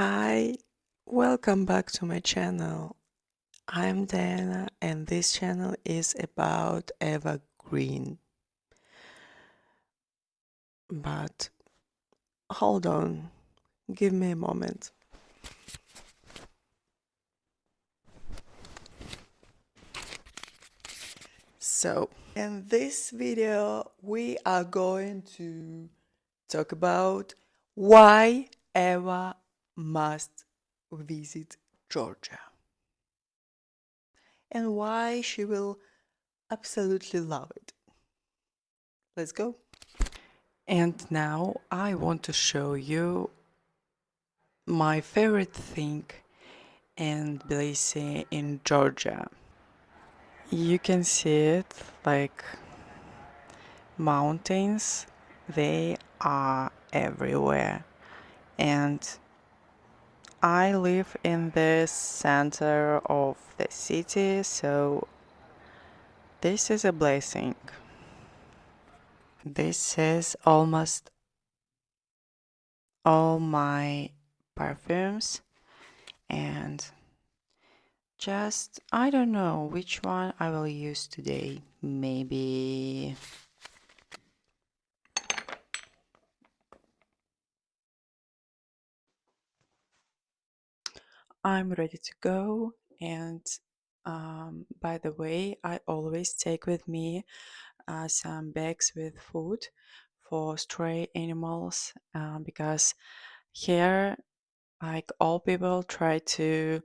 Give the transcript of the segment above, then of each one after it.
Hi, welcome back to my channel. I'm Diana, and this channel is about Eva Green. But hold on, give me a moment. So, in this video, we are going to talk about why Eva must visit Georgia and why she will absolutely love it. Let's go. And now I want to show you my favorite thing in Tbilisi in Georgia. You can see it like mountains, they are everywhere. And I live in the center of the city, so this is a blessing. This is almost all my perfumes, and just I don't know which one I will use today. Maybe I'm ready to go. And by the way, I always take with me some bags with food for stray animals because here, like all people, try to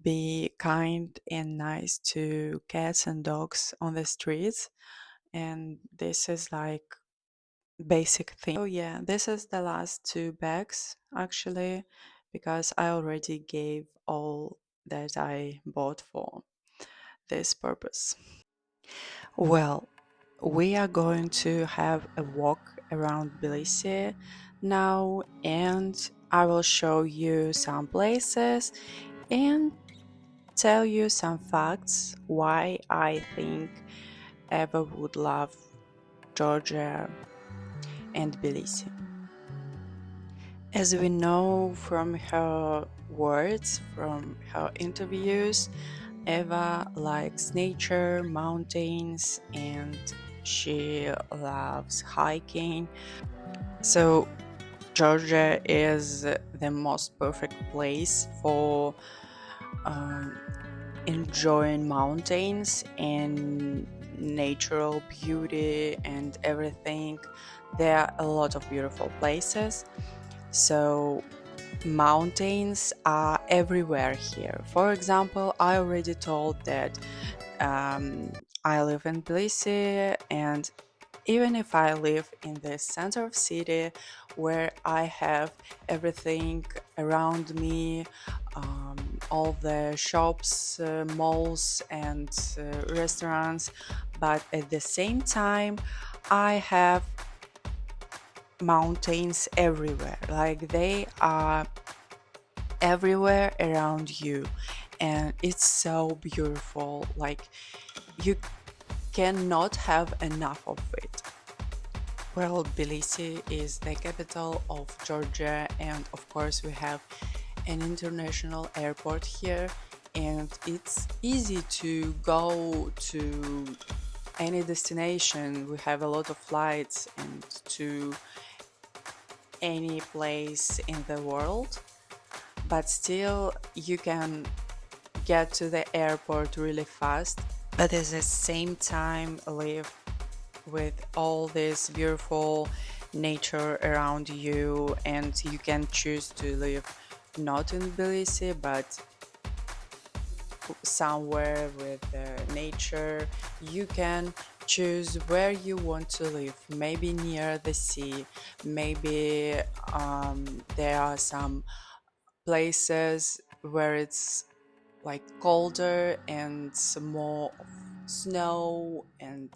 be kind and nice to cats and dogs on the streets. And this is like basic thing. Oh yeah, this is the last two bags actually, because I already gave all that I bought for this purpose. Well, we are going to have a walk around Tbilisi now, and I will show you some places and tell you some facts why I think Eva would love Georgia and Tbilisi. As we know from her words, from her interviews, Eva likes nature, mountains, and she loves hiking. So, Georgia is the most perfect place for um, enjoying mountains and natural beauty and everything. There are a lot of beautiful places. So, mountains are everywhere here. For example, I already told that I live in Tbilisi, and even if I live in the center of city where I have everything around me, all the shops, malls, and restaurants, but at the same time, I have mountains everywhere. Like they are everywhere around you, and it's so beautiful. Like you cannot have enough of it. Well, Tbilisi is the capital of Georgia, and of course, we have an international airport here, and it's easy to go to any destination. We have a lot of flights and to any place in the world, but still, you can get to the airport really fast, but at the same time, live with all this beautiful nature around you, and you can choose to live not in Tbilisi but somewhere with nature. You can choose where you want to live, maybe near the sea, maybe there are some places where it's like colder and some more of snow and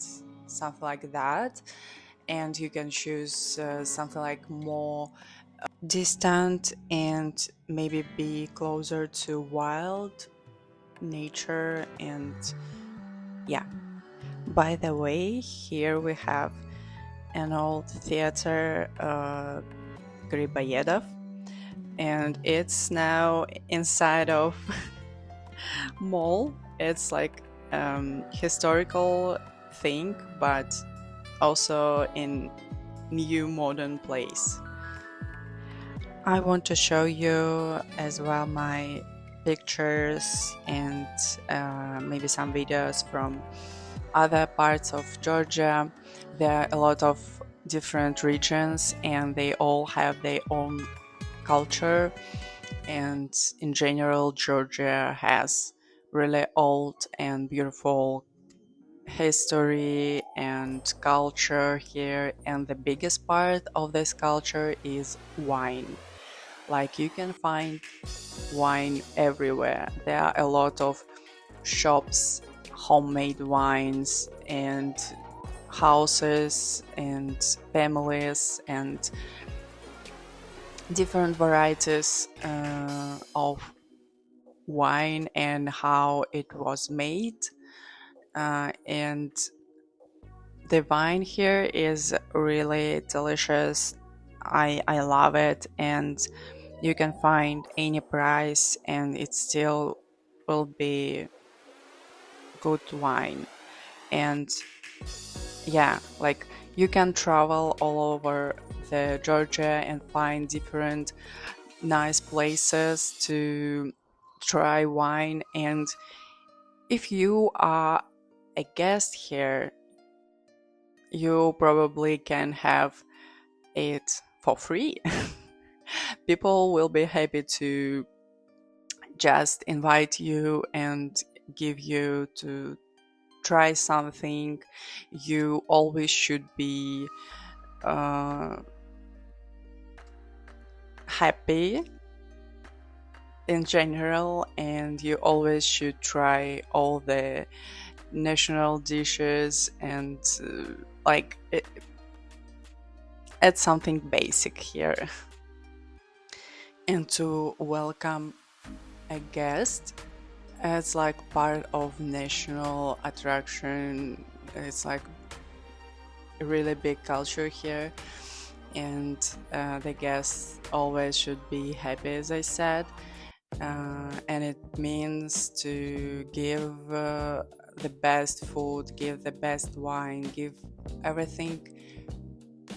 something like that, and you can choose something like more distant and maybe be closer to wild nature. And yeah, by the way, here we have an old theater, Griboyedov. and it's now inside of mall. It's like historical thing, but also in new modern place. I want to show you as well my pictures and maybe some videos from other parts of Georgia. There are a lot of different regions and they all have their own culture. And in general, Georgia has really old and beautiful history and culture here. And the biggest part of this culture is wine. Like you can find wine everywhere. There are a lot of shops, homemade wines, and houses and families and different varieties of wine and how it was made. And the wine here is really delicious. I love it, and you can find any price and it still will be good wine. And yeah, like you can travel all over the Georgia and find different nice places to try wine. And if you are a guest here, you probably can have it for free. People will be happy to just invite you and give you to try something. You always should be happy in general, and you always should try all the national dishes and add something basic here. And to welcome a guest, it's like part of national attraction. It's like a really big culture here, and the guests always should be happy, as I said. And it means to give the best food, give the best wine, give everything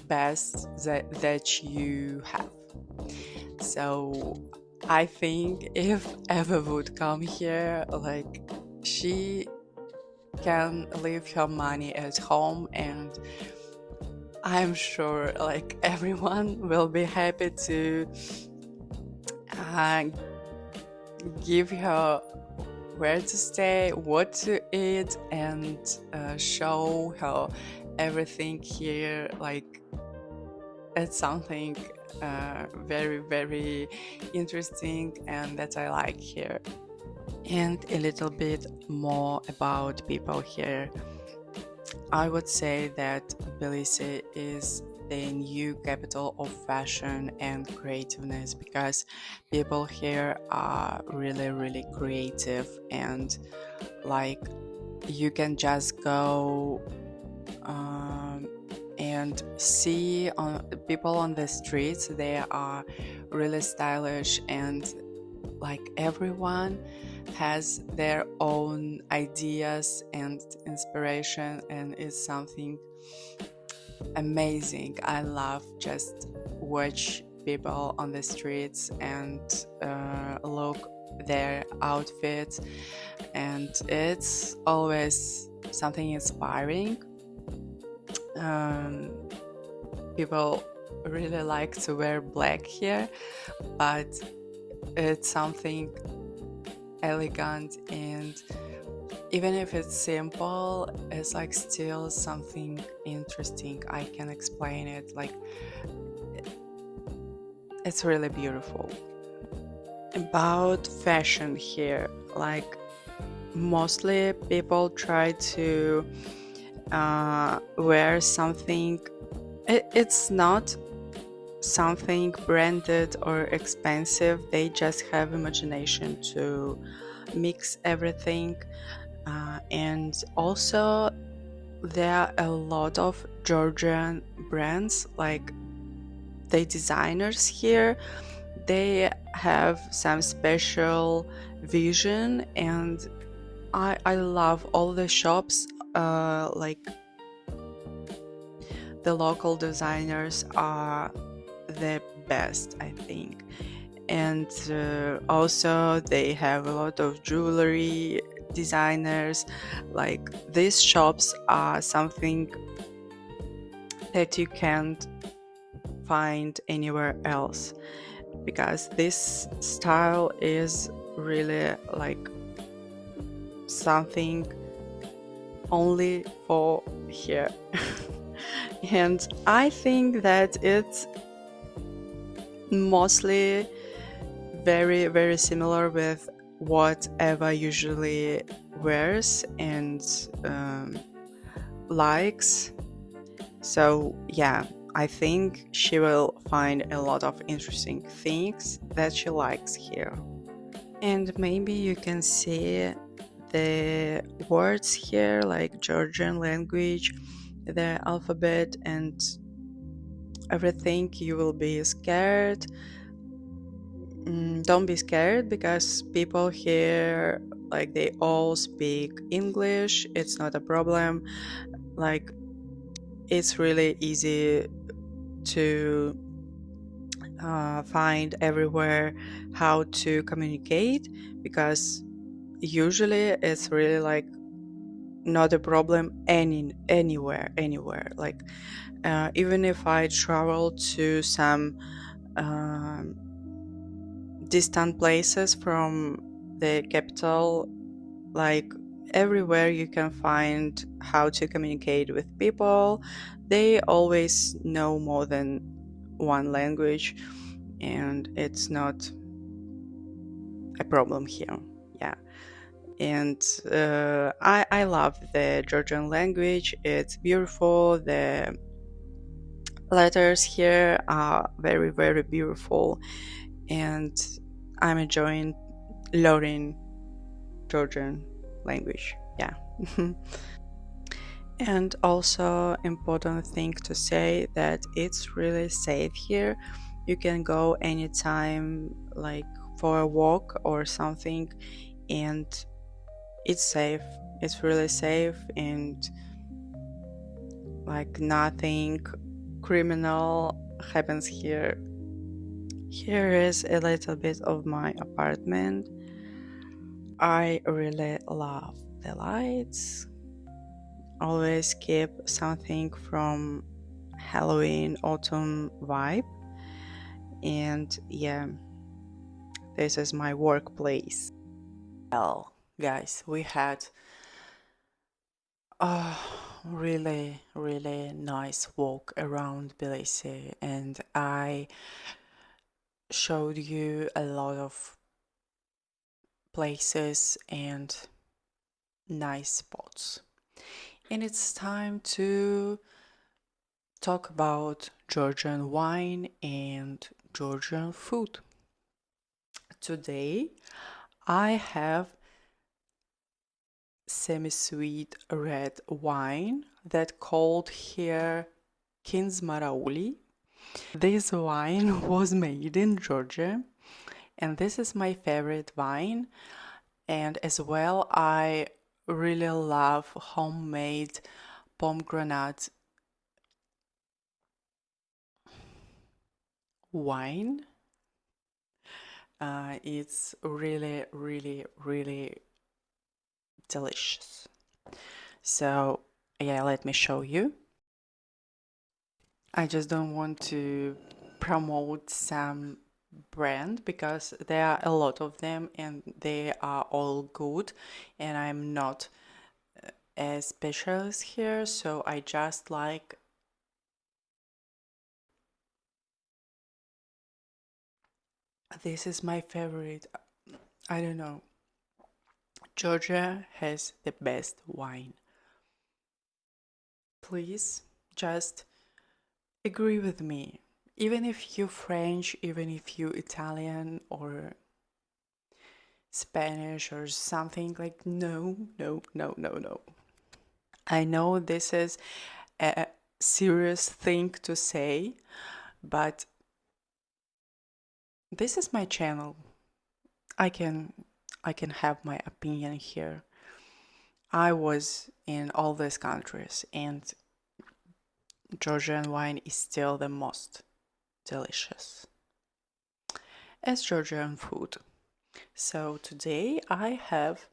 best that you have. So I think if Eva would come here, like she can leave her money at home, and I'm sure like everyone will be happy to give her where to stay, what to eat, and show her everything here. Like it's something very, very interesting and that I like here. And a little bit more about people here. I would say that Tbilisi is the new capital of fashion and creativeness, because people here are really, really creative, and like you can just go and see on people on the streets. They are really stylish, and like everyone has their own ideas and inspiration, and it's something amazing. I love just watch people on the streets and look their outfits, and it's always something inspiring. People really like to wear black here, but it's something elegant, and even if it's simple, it's like still something interesting. I can explain it, like it's really beautiful. About fashion here, like mostly people try to wear something. It's not something branded or expensive. They just have imagination to mix everything. And also there are a lot of Georgian brands, like the designers here They have some special vision, and I love all the shops. Like the local designers are the best, I think. And also they have a lot of jewelry designers. Like these shops are something that you can't find anywhere else, because this style is really like something only for here. And I think that it's mostly very, very similar with what Eva usually wears and likes. So, yeah, I think she will find a lot of interesting things that she likes here. And maybe you can see the words here, like Georgian language, the alphabet, and everything. You will be scared. Don't be scared, because people here, like, they all speak English. It's not a problem. Like, it's really easy to find everywhere how to communicate, because usually it's really like not a problem anywhere. Like even if I travel to some um, distant places from the capital, like everywhere you can find how to communicate with people. They always know more than one language, and it's not a problem here. Yeah. And I love the Georgian language. It's beautiful. The letters here are very, very beautiful, and I'm enjoying learning Georgian language. Yeah. And also important thing to say that it's really safe here. You can go anytime, like for a walk or something, and it's safe. It's really safe, and like nothing criminal happens here. Here is a little bit of my apartment. I really love the lights. Always keep something from Halloween autumn vibe. And yeah, this is my workplace. Well, guys, we had a really, really nice walk around Tbilisi, and I showed you a lot of places and nice spots. And it's time to talk about Georgian wine and Georgian food. Today I have semi-sweet red wine that called here Kinsmarauli. This wine was made in Georgia, and this is my favorite wine. And as well, I really love homemade pomegranate wine. It's really, really, really delicious. So, yeah, let me show you. I just don't want to promote some brand, because there are a lot of them and they are all good, and I'm not a specialist here, so I just like this is my favorite. I don't know. Georgia has the best wine. Please just agree with me. Even if you French, even if you Italian or Spanish or something, like no, no, no, no, no. I know this is a serious thing to say, but this is my channel. I can I can have my opinion here. I was in all these countries, and Georgian wine is still the most delicious as Georgian food. So today I have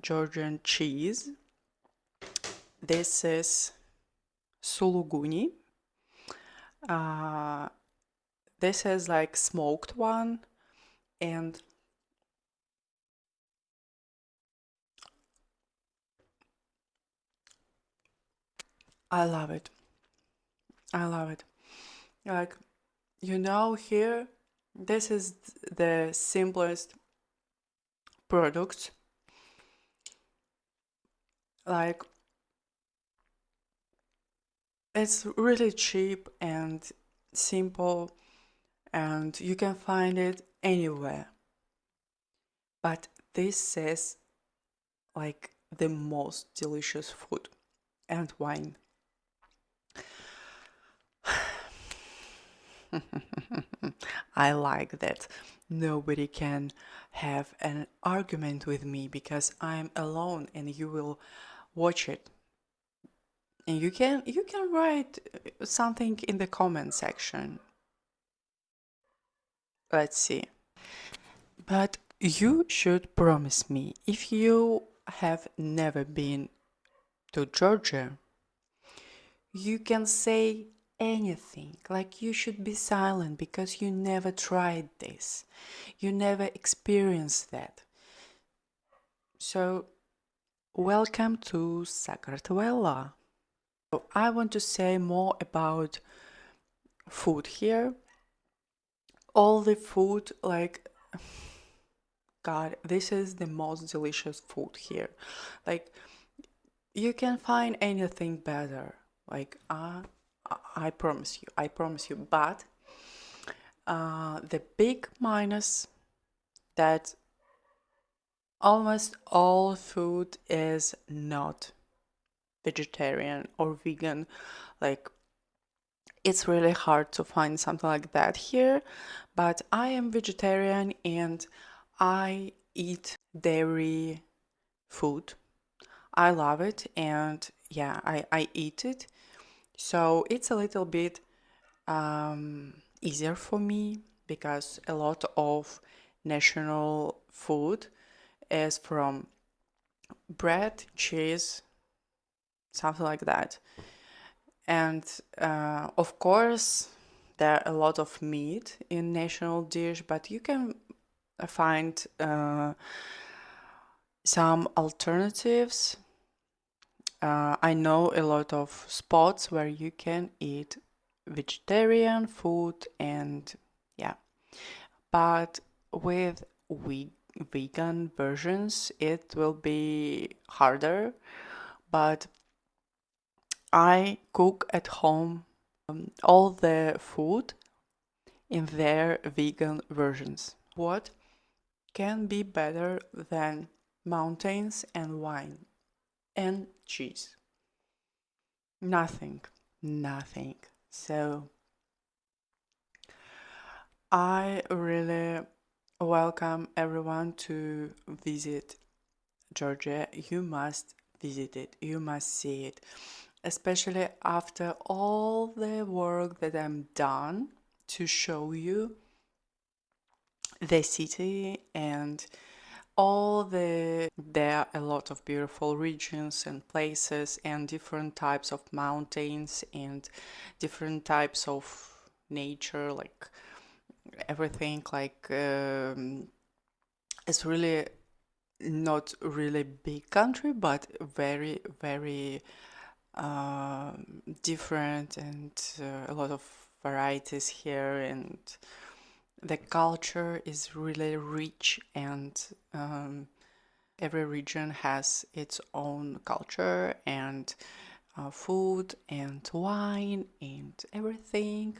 Georgian cheese. This is suluguni. Uh, this is like smoked one, and I love it. I love it. Like, here, this is the simplest product. Like, it's really cheap and simple, and you can find it anywhere. But this is like the most delicious food and wine. I like that nobody can have an argument with me because I'm alone and you will watch it. And you can write something in the comment section. Let's see. But you should promise me if you have never been to Georgia, you can say anything. Like you should be silent because you never tried this. You never experienced that. So, welcome to Sakartvelo. So I want to say more about food here. All the food, like, God, this is the most delicious food here. Like, you can find anything better. Like, I promise you. But the big minus that almost all food is not vegetarian or vegan. Like, it's really hard to find something like that here. But I am vegetarian and I eat dairy food. I love it, and yeah, I eat it. So it's a little bit easier for me because a lot of national food is from bread, cheese, something like that. And of course, there are a lot of meat in national dish, but you can find some alternatives. I know a lot of spots where you can eat vegetarian food and yeah, but with vegan versions it will be harder. But I cook at home all the food in their vegan versions. What can be better than mountains and wine and cheese? Nothing, nothing. So I really welcome everyone to visit Georgia. You must visit it, you must see it, especially after all the work that I'm done to show you the city and there are a lot of beautiful regions and places and different types of mountains and different types of nature, like everything, like it's really not really big country but very very different, and a lot of varieties here, and the culture is really rich, and every region has its own culture and food and wine and everything.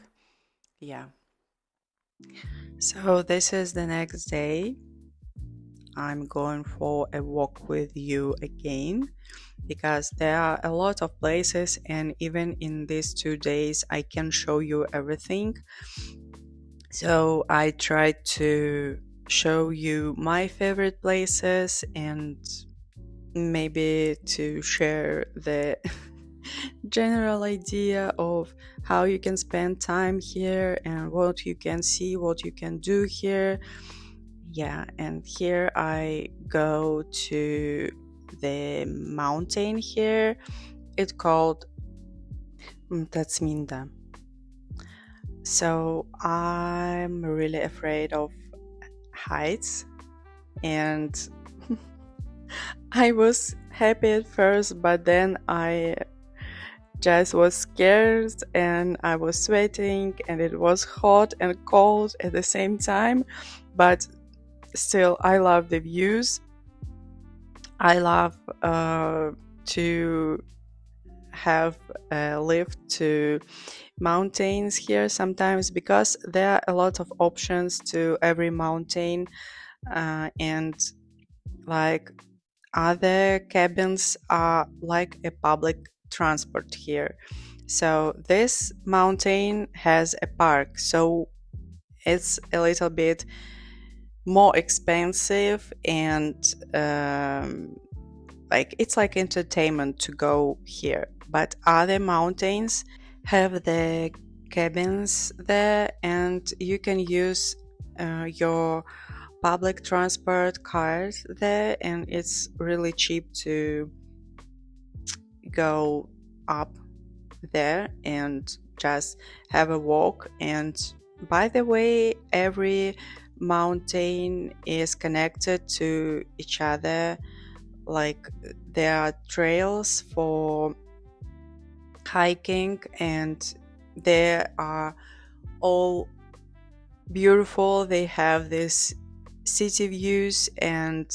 Yeah. So this is the next day. I'm going for a walk with you again because there are a lot of places, and even in these 2 days I can show you everything. So I tried to show you my favorite places and maybe to share the general idea of how you can spend time here and what you can see, what you can do here. Yeah, and here I go to the mountain here. It's called Tatsminda. So I'm really afraid of heights, and I was happy at first, but then I just was scared and I was sweating and it was hot and cold at the same time. But still, I love the views. I love to have a lift to mountains here sometimes because there are a lot of options to every mountain, and like other cabins are like a public transport here. So this mountain has a park, so it's a little bit more expensive and like it's like entertainment to go here. But other mountains have the cabins there, and you can use your public transport cars there, and it's really cheap to go up there and just have a walk. And by the way, every mountain is connected to each other, like there are trails for hiking and they are all beautiful. They have this city views, and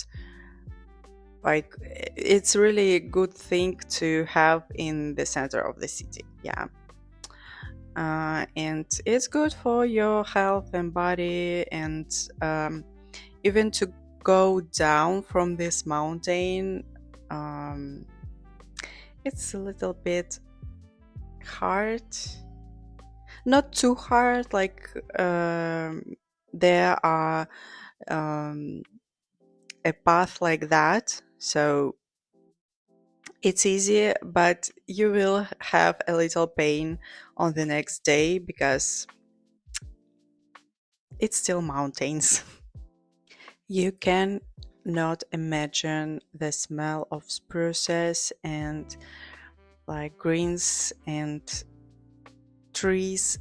like it's really a good thing to have in the center of the city. Yeah. And it's good for your health and body, and even to go down from this mountain, um, it's a little bit hard, not too hard, like there are um, a path like that, so it's easy, but you will have a little pain on the next day because it's still mountains. You can not imagine the smell of spruces and like greens and trees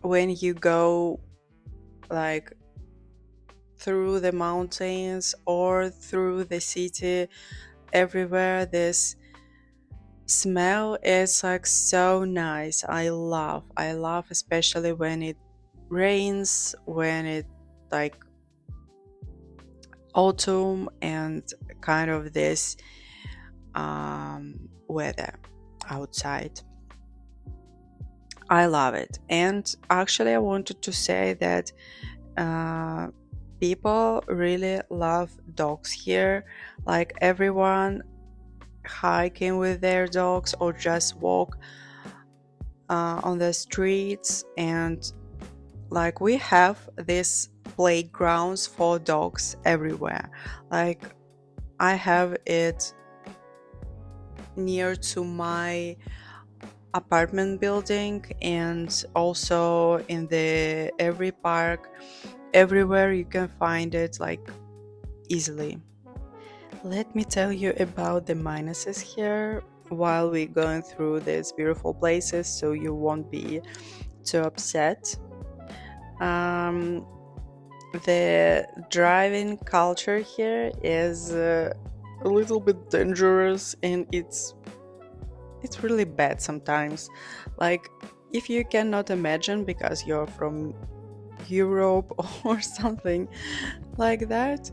when you go like through the mountains or through the city. Everywhere this smell is like so nice. I love especially when it rains, when it like autumn and kind of this weather outside. I love it. And actually I wanted to say that uh, people really love dogs here. Like everyone hiking with their dogs or just walk on the streets, and like we have these playgrounds for dogs everywhere. Like I have it near to my apartment building, and also in the every park, everywhere you can find it like easily. Let me tell you about the minuses here while we're going through these beautiful places so you won't be too upset. Um, the driving culture here is a little bit dangerous, and it's really bad sometimes. Like if you cannot imagine because you're from Europe or something like that,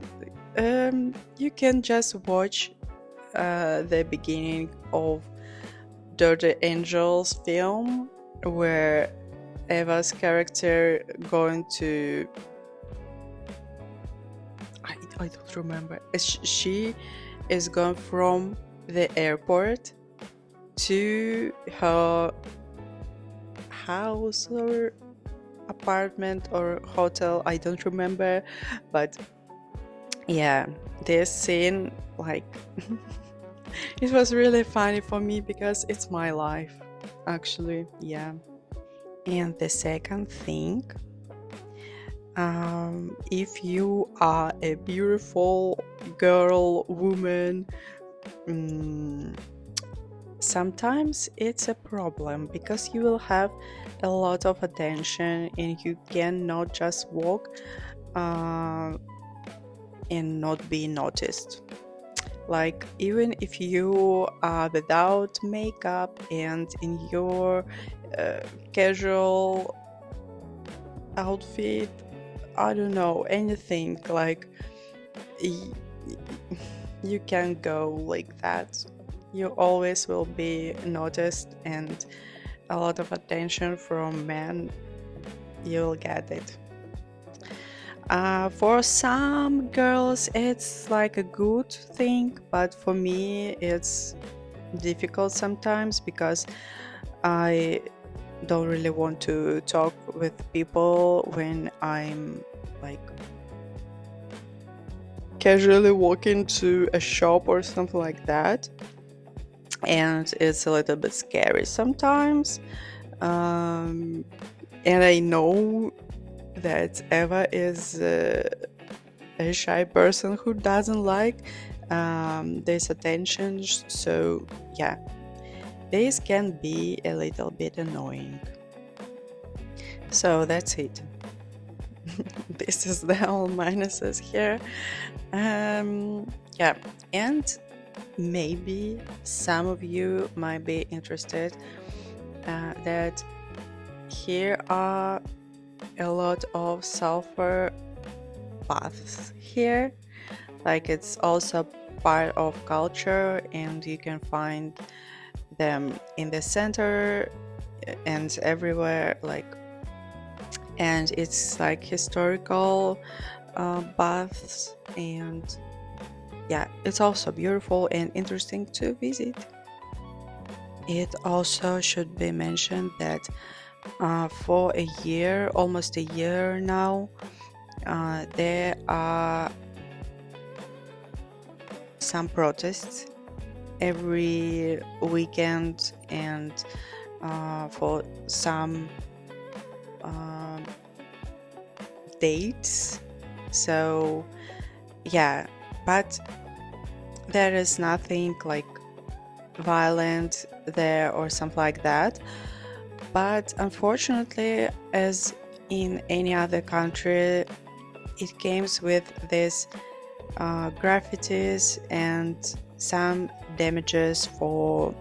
you can just watch the beginning of Dirty Angels film where Eva's character going to I don't remember. She is going from the airport to her house, or apartment or hotel, I don't remember, but yeah, this scene, like, it was really funny for me because it's my life, actually. Yeah. And the second thing, if you are a beautiful girl, woman, mm, sometimes it's a problem because you will have a lot of attention and you cannot just walk uh, and not be noticed. Like, even if you are without makeup and in your uh, casual outfit, I don't know, anything, like, y- you can go like that. You always will be noticed and a lot of attention from men. You'll get it. For some girls, it's like a good thing, but for me, it's difficult sometimes because I don't really want to talk with people when I'm like casually walking to a shop or something like that, and it's a little bit scary sometimes. Um, and I know that Eva is a shy person who doesn't like this attention, so yeah, this can be a little bit annoying. So that's it. This is the all minuses here. Yeah, and maybe some of you might be interested that here are a lot of sulfur baths here. Like, it's also part of culture, and you can find them in the center and everywhere. Like, and it's like historical baths, and yeah, it's also beautiful and interesting to visit. It also should be mentioned that for a year, almost a year now, there are some protests every weekend, and for some um, dates. So yeah, but there is nothing like violent there or something like that. But unfortunately, as in any other country, it comes with this graffitis and some damages for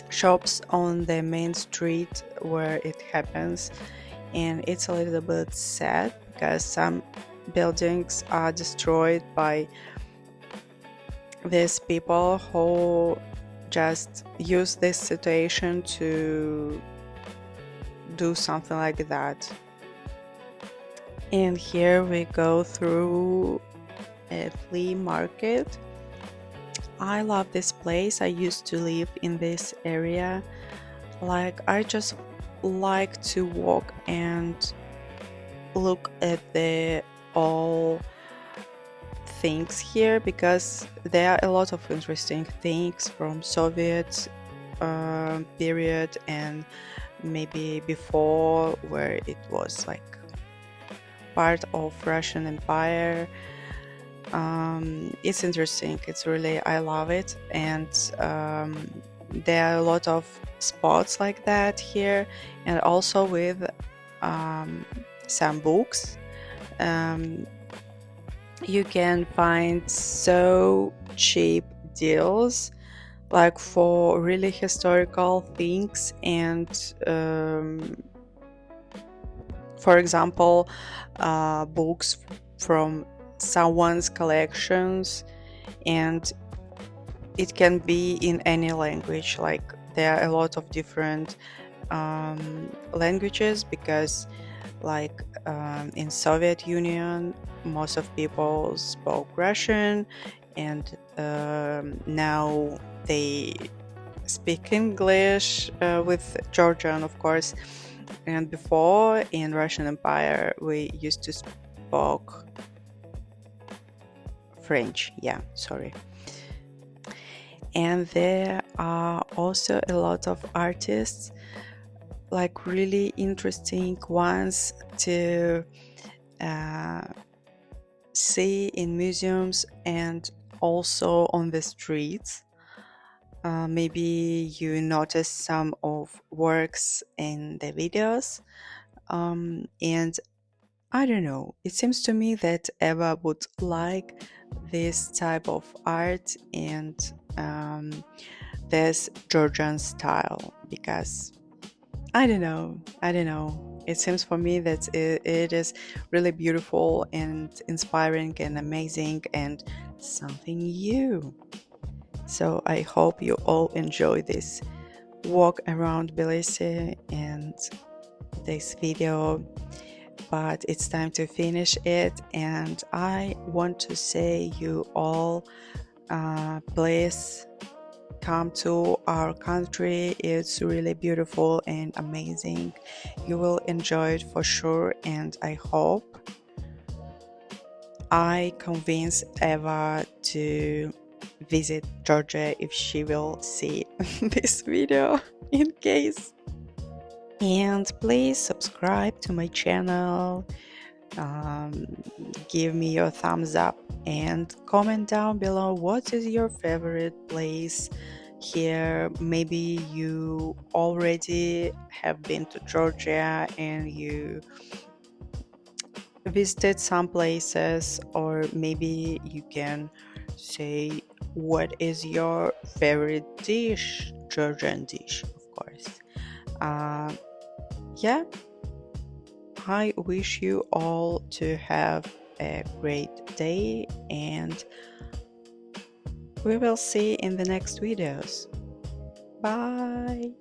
shops on the main street where it happens. And it's a little bit sad because some buildings are destroyed by these people who just use this situation to do something like that. And here we go through a flea market. I love this place. I used to live in this area. Like, I just like to walk and look at the all things here because there are a lot of interesting things from Soviet period and maybe before, where it was like part of Russian Empire. It's interesting. It's really, I love it, and there are a lot of spots like that here, and also with some books. Um, you can find so cheap deals, like for really historical things, and for example, books from someone's collections, and it can be in any language. Like, there are a lot of different languages because, like, in Soviet Union, most of people spoke Russian, and now they speak English with Georgian, of course. And before, in Russian Empire, we used to speak French. Yeah, sorry. And there are also a lot of artists, like really interesting ones to uh, see in museums and also on the streets. Maybe you notice some of works in the videos, and I don't know. It seems to me that Eva would like this type of art and this Georgian style because I don't know. It seems for me that it is really beautiful and inspiring and amazing and something new. So I hope you all enjoy this walk around Tbilisi and this video, but it's time to finish it, and I want to say you all please come to our country. It's really beautiful and amazing. You will enjoy it for sure, and I hope I convince Eva to visit Georgia if she will see this video in case. And please subscribe to my channel, um, give me your thumbs up, and comment down below what is your favorite place here. Maybe you already have been to Georgia and you visited some places, or maybe you can say what is your favorite dish, Georgian dish, of course. uh, yeah, I wish you all to have a great day, and we will see in the next videos. Bye.